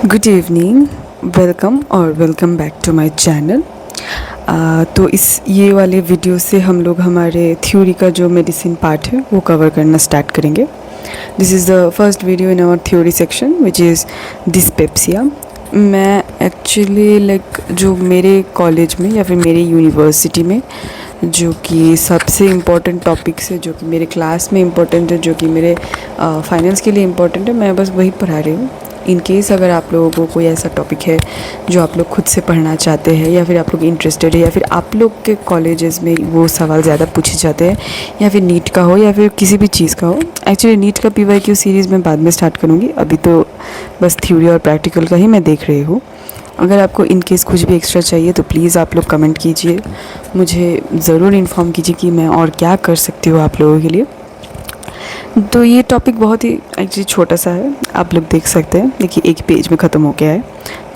Good evening, welcome और welcome back to my channel. तो इस ये वाले वीडियो से हम लोग हमारे थ्योरी का जो मेडिसिन पार्ट है वो कवर करना स्टार्ट करेंगे। This is the first video in our theory section which is dyspepsia. मैं एक्चुअली जो मेरे कॉलेज में या फिर मेरे यूनिवर्सिटी में जो कि सबसे इम्पोर्टेंट टॉपिक्स है, जो कि मेरे क्लास में इम्पोर्टेंट है, जो कि मेरे फाइनल्स के लिए इम्पोर्टेंट है, मैं बस वही पढ़ा रही हूँ। इन केस अगर आप लोगों को कोई ऐसा टॉपिक है जो आप लोग खुद से पढ़ना चाहते हैं या फिर आप लोग इंटरेस्टेड है या फिर आप लोग के कॉलेजेस में वो सवाल ज़्यादा पूछे जाते हैं या फिर नीट का हो या फिर किसी भी चीज़ का हो। एक्चुअली नीट का PYQ सीरीज़ मैं बाद में स्टार्ट करूँगी, अभी तो बस थ्योरी और प्रैक्टिकल का ही मैं देख रही हूँ। अगर आपको इन केस कुछ भी एक्स्ट्रा चाहिए तो प्लीज़ आप लोग कमेंट कीजिए, मुझे ज़रूर इन्फॉर्म कीजिए कि मैं और क्या कर सकती हूँ आप लोगों के लिए। तो ये टॉपिक बहुत ही एक्चुअली छोटा सा है, आप लोग देख सकते हैं। देखिए एक पेज में ख़त्म हो गया है,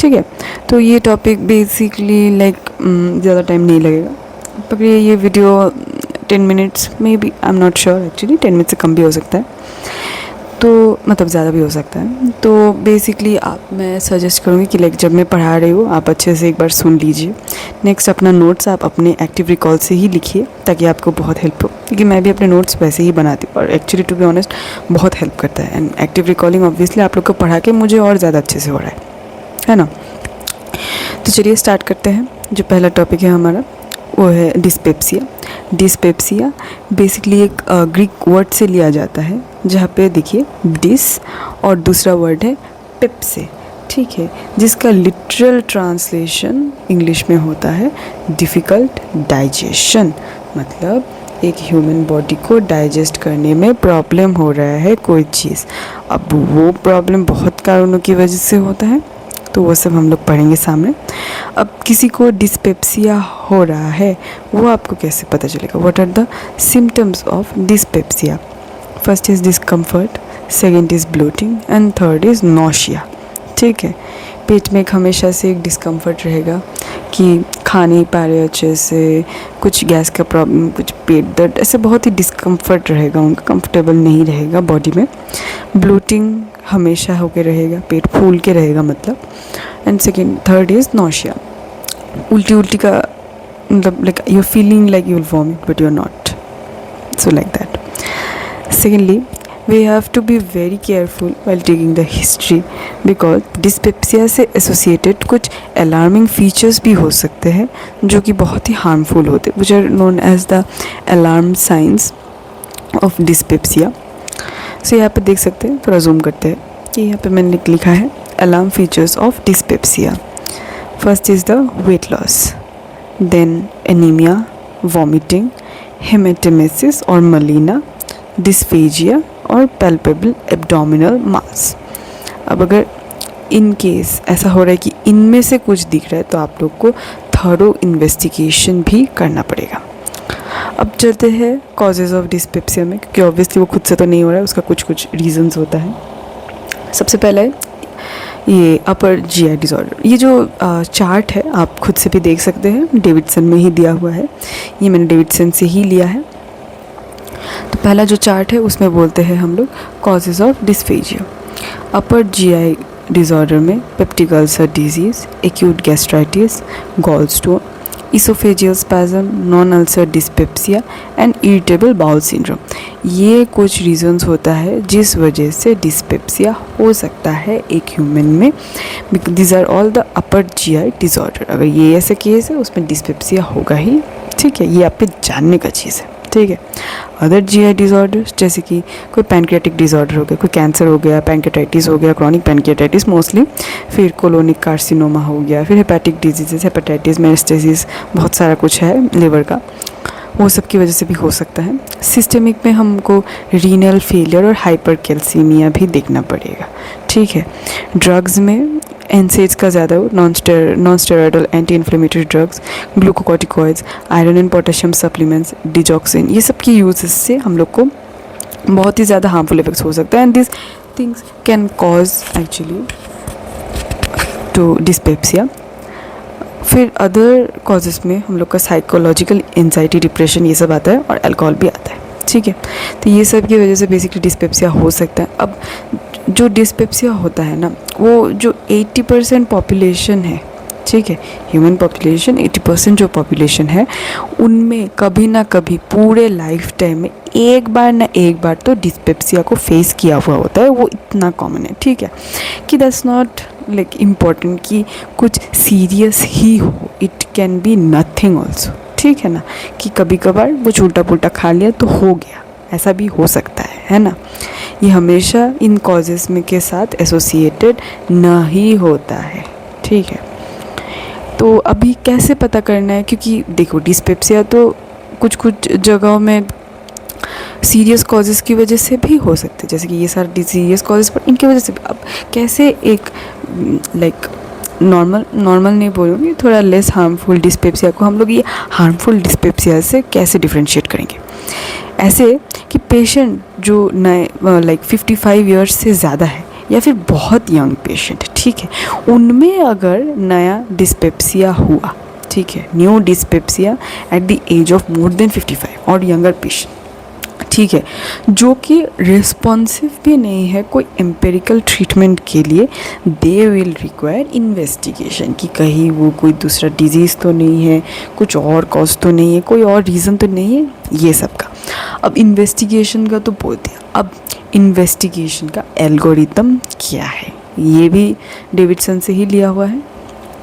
ठीक है। तो ये टॉपिक बेसिकली ज़्यादा टाइम नहीं लगेगा। पकड़िए ये वीडियो 10 मिनट्स में बी, I am not sure, actually 10 minute से कम भी हो सकता है, तो मतलब ज़्यादा भी हो सकता है। तो बेसिकली मैं सजेस्ट करूँगी कि जब मैं पढ़ा रही हूँ आप अच्छे से एक बार सुन लीजिए। नेक्स्ट अपना नोट्स आप अपने एक्टिव रिकॉल से ही लिखिए ताकि आपको बहुत हेल्प हो, क्योंकि मैं भी अपने नोट्स वैसे ही बनाती हूँ और एक्चुअली टू बी ऑनेस्ट बहुत हेल्प करता है। एंड एक्टिव रिकॉलिंग ऑब्वियसली आप लोग को पढ़ा के मुझे और ज़्यादा अच्छे से हो रहा है ना। तो चलिए स्टार्ट करते हैं। जो पहला टॉपिक है हमारा वो है डिस्पेप्सिया। डिस्पेप्सिया बेसिकली एक ग्रीक वर्ड से लिया जाता है, जहाँ पे देखिए डिस और दूसरा वर्ड है पेप्से, ठीक है, जिसका लिटरल ट्रांसलेशन इंग्लिश में होता है डिफ़िकल्ट डाइजेशन। मतलब एक ह्यूमन बॉडी को डाइजेस्ट करने में प्रॉब्लम हो रहा है कोई चीज़। अब वो प्रॉब्लम बहुत कारणों की वजह से होता है, तो वो सब हम लोग पढ़ेंगे सामने। अब किसी को डिस्पेप्सिया हो रहा है वो आपको कैसे पता चलेगा? What are the symptoms of dyspepsia? First is discomfort, second is bloating and third is nausea, ठीक है। पेट में एक हमेशा से एक डिस्कम्फर्ट रहेगा कि खा नहीं पा रहे अच्छे से, कुछ गैस का प्रॉब्लम, कुछ पेट दर्द, ऐसे बहुत ही डिस्कम्फर्ट रहेगा, उनका कंफर्टेबल नहीं रहेगा बॉडी में। ब्लोटिंग हमेशा होके रहेगा, पेट फूल के रहेगा मतलब। And second third is nausea, उल्टी उल्टी का मतलब you are feeling like you will vomit but you are not, so like that. Secondly we have to be very careful while taking the history because dyspepsia से associated कुछ alarming features भी हो सकते हैं जो कि बहुत ही harmful होते हैं, which are known as the alarm signs of dyspepsia। so यहाँ पे देख सकते हैं, थोड़ा zoom करते हैं कि यहाँ पे मैंने लिखा है alarm features of dyspepsia। first is the weight loss, then anemia, vomiting, hematemesis और melena, dysphagia और पैल्पेबल एब्डोमिनल मास। अब अगर इन केस ऐसा हो रहा है कि इनमें से कुछ दिख रहा है तो आप लोग को थॉरो इन्वेस्टिगेशन भी करना पड़ेगा। अब चलते हैं कॉजेज़ ऑफ डिस्पेप्सिया में, क्योंकि ऑब्वियसली वो खुद से तो नहीं हो रहा है, उसका कुछ कुछ रीजंस होता है। सबसे पहला है ये अपर GI डिसऑर्डर। ये जो चार्ट है आप खुद से भी देख सकते हैं, डेविडसन में ही दिया हुआ है, ये मैंने डेविडसन से ही लिया है। तो पहला जो चार्ट है उसमें बोलते हैं हम लोग causes of dysphagia. Upper GI disorder में peptic ulcer disease, acute gastritis, gall stone, oesophageal spasm, non ulcer dyspepsia and irritable bowel syndrome. ये कुछ रीजंस होता है जिस वजह से डिस्पेप्सिया हो सकता है एक ह्यूमन में। These are all the upper GI disorder. अगर ये ऐसे केस है उसमें डिस्पेप्सिया होगा ही, ठीक है, ये आपके जानने का चीज़ है, ठीक है। अदर GI डिसऑर्डर जैसे कि कोई पैनक्रियाटिक डिसऑर्डर हो गया, कोई कैंसर हो गया, पैनक्रियाटाइटिस हो गया, क्रॉनिक पैनक्रियाटाइटिस मोस्टली, फिर कोलोनिक कार्सिनोमा हो गया, फिर हेपेटिक डिजीजेस, हेपेटाइटिस, मेटास्टेसिस, बहुत सारा कुछ है लिवर का, वो सब की वजह से भी हो सकता है। सिस्टेमिक में हमको रीनल फेलियर और हाइपरकैल्सीमिया भी देखना पड़ेगा, ठीक है। ड्रग्स में NSAIDs का ज़्यादा हो, non steroidal anti inflammatory drugs, glucocorticoids, iron and potassium supplements, digoxin, ये सब की यूज से हम लोग को बहुत ही ज़्यादा हार्मफुल इफेक्ट्स हो सकता है। And this things can cause actually to dyspepsia. फिर अदर कॉजेज़ में हम लोग का साइकोलॉजिकल एंजाइटी, डिप्रेशन, ये सब आता है और अल्कोहल भी आता है, ठीक है। तो ये सब की वजह से बेसिकली डिस्पेप्सिया हो सकता है। अब जो डिस्पेप्सिया होता है ना, वो जो 80% पॉपुलेशन है, ठीक है, ह्यूमन पॉपुलेशन 80% जो पॉपुलेशन है, उनमें कभी ना कभी पूरे लाइफ टाइम में एक बार ना एक बार तो डिस्पेप्सिया को फेस किया हुआ होता है। वो इतना कॉमन है, ठीक है, कि दैट्स नॉट लाइक इम्पॉर्टेंट कि कुछ सीरियस ही हो, it can be nothing also, ठीक है ना, कि कभी कभार वो उल्टा पुल्टा खा लिया तो हो गया, ऐसा भी हो सकता है ना। ये हमेशा इन कॉजेज़ में के साथ एसोसिएटेड नहीं होता है, ठीक है। तो अभी कैसे पता करना है, क्योंकि देखो डिस्पेप्सिया तो कुछ कुछ जगहों में सीरियस कॉजेज़ की वजह से भी हो सकते हैं, जैसे कि ये सारे सीरियस कॉजेज़, पर इनकी वजह से भी। अब कैसे एक लाइक नॉर्मल नहीं बोलूँगी, थोड़ा लेस हार्मफुल डिस्पेप्सिया को हम लोग ये हार्मफुल डिस्पेप्सिया से कैसे डिफ्रेंशिएट करेंगे, ऐसे कि पेशेंट जो नए लाइक 55 ईयर्स से ज़्यादा है या फिर बहुत यंग पेशेंट, ठीक है, उनमें अगर नया डिस्पेप्सिया हुआ, ठीक है, new dyspepsia at the age of more than 55 और यंगर पेशेंट, ठीक है, जो कि रिस्पॉन्सिव भी नहीं है कोई एम्पेरिकल ट्रीटमेंट के लिए, दे विल रिक्वायर इन्वेस्टिगेशन, कि कहीं वो कोई दूसरा डिजीज़ तो नहीं है, कुछ और कॉज तो नहीं है, कोई और रीज़न तो नहीं है, ये सब का। अब इन्वेस्टिगेशन का तो बोल दिया, अब इन्वेस्टिगेशन का एल्गोरिथम क्या है, ये भी डेविडसन से ही लिया हुआ है।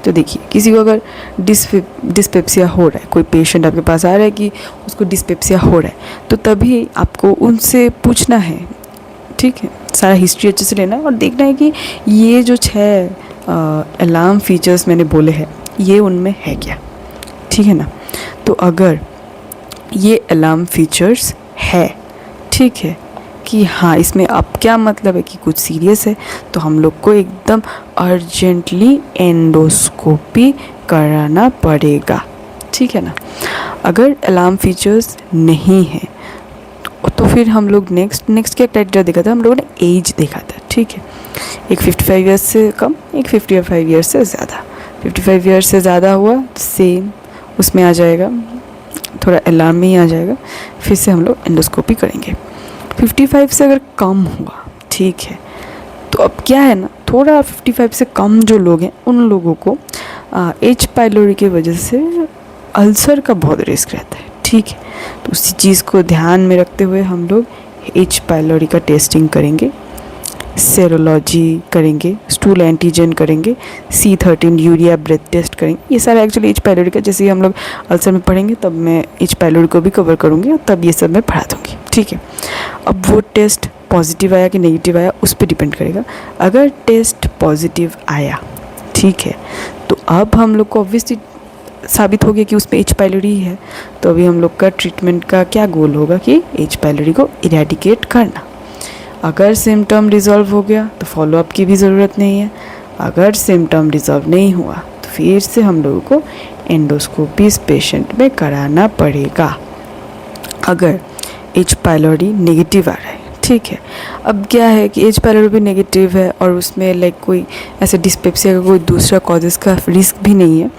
तो देखिए, किसी को अगर डिस्पेप्सिया हो रहा है, कोई पेशेंट आपके पास आ रहा है कि उसको डिस्पेप्सिया हो रहा है, तो तभी आपको उनसे पूछना है, ठीक है, सारा हिस्ट्री अच्छे से लेना है और देखना है कि ये जो 6 अलार्म फीचर्स मैंने बोले हैं, ये उनमें है क्या, ठीक है ना। तो अगर ये अलार्म फीचर्स है, ठीक है, कि हाँ इसमें अब क्या मतलब है कि कुछ सीरियस है, तो हम लोग को एकदम अर्जेंटली एंडोस्कोपी कराना पड़ेगा, ठीक है ना। अगर अलार्म फीचर्स नहीं है तो फिर हम लोग नेक्स्ट क्या क्राइटेरिया देखा था, हम लोगों ने एज देखा था, ठीक है, एक 55 ईयर्स से कम, एक 55 ईयर्स से ज़्यादा। 55 ईयर्स से ज़्यादा हुआ तो सेम उसमें आ जाएगा, थोड़ा अलार्म में ही आ जाएगा, फिर से हम लोग एंडोस्कोपी करेंगे। 55 से अगर कम हुआ, ठीक है, तो अब क्या है ना, थोड़ा 55 से कम जो लोग हैं उन लोगों को एच पाइलोरी की वजह से अल्सर का बहुत रिस्क रहता है, ठीक है। तो उसी चीज़ को ध्यान में रखते हुए हम लोग एच पाइलोरी का टेस्टिंग करेंगे, सेरोलॉजी करेंगे, स्टूल एंटीजन करेंगे, C13 यूरिया ब्रेथ टेस्ट करेंगे। ये सारा एक्चुअली एच पाइलोरी का, जैसे हम लोग अल्सर में पढ़ेंगे तब मैं एच पाइलोरी को भी कवर करूँगी और तब ये सब मैं पढ़ा दूँगी, ठीक है। अब वो टेस्ट पॉजिटिव आया कि नेगेटिव आया उस पर डिपेंड करेगा। अगर टेस्ट पॉजिटिव आया, ठीक है, तो अब हम लोग को ऑब्वियसली साबित हो गया कि उसमें एच पाइलोरी है, तो अभी हम लोग का ट्रीटमेंट का क्या गोल होगा कि एच पाइलोरी को इरेडिकेट करना। अगर सिम्टम रिजॉल्व हो गया तो फॉलोअप की भी ज़रूरत नहीं है, अगर सिम्टम रिजॉल्व नहीं हुआ तो फिर से हम लोगों को एंडोस्कोपी इस पेशेंट में कराना पड़ेगा, अगर एच पाइलोरी नेगेटिव आ रहा है, ठीक है। अब क्या है कि एच पाइलोरी भी नेगेटिव है और उसमें लाइक कोई ऐसे डिस्पेप्सिया का कोई दूसरा कॉजेज़ का रिस्क भी नहीं है,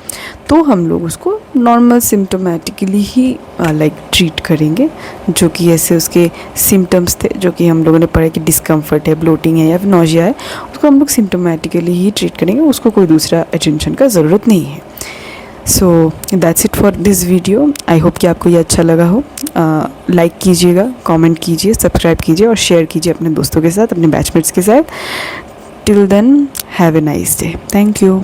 तो हम लोग उसको नॉर्मल सिम्टोमेटिकली ही लाइक ट्रीट करेंगे, जो कि ऐसे उसके सिम्टम्स थे जो कि हम लोगों ने पढ़ा कि डिस्कम्फर्ट है, ब्लोटिंग है या फिर नोजिया है, उसको हम लोग सिम्टोमेटिकली ही ट्रीट करेंगे, उसको कोई दूसरा अटेंशन का ज़रूरत नहीं है। So that's it for this video. I hope कि आपको ये अच्छा लगा हो। लाइक कीजिएगा, कमेंट कीजिए, सब्सक्राइब कीजिए और शेयर कीजिए अपने दोस्तों के साथ, अपने बैचमेट्स के साथ। Till then have a nice day. Thank you.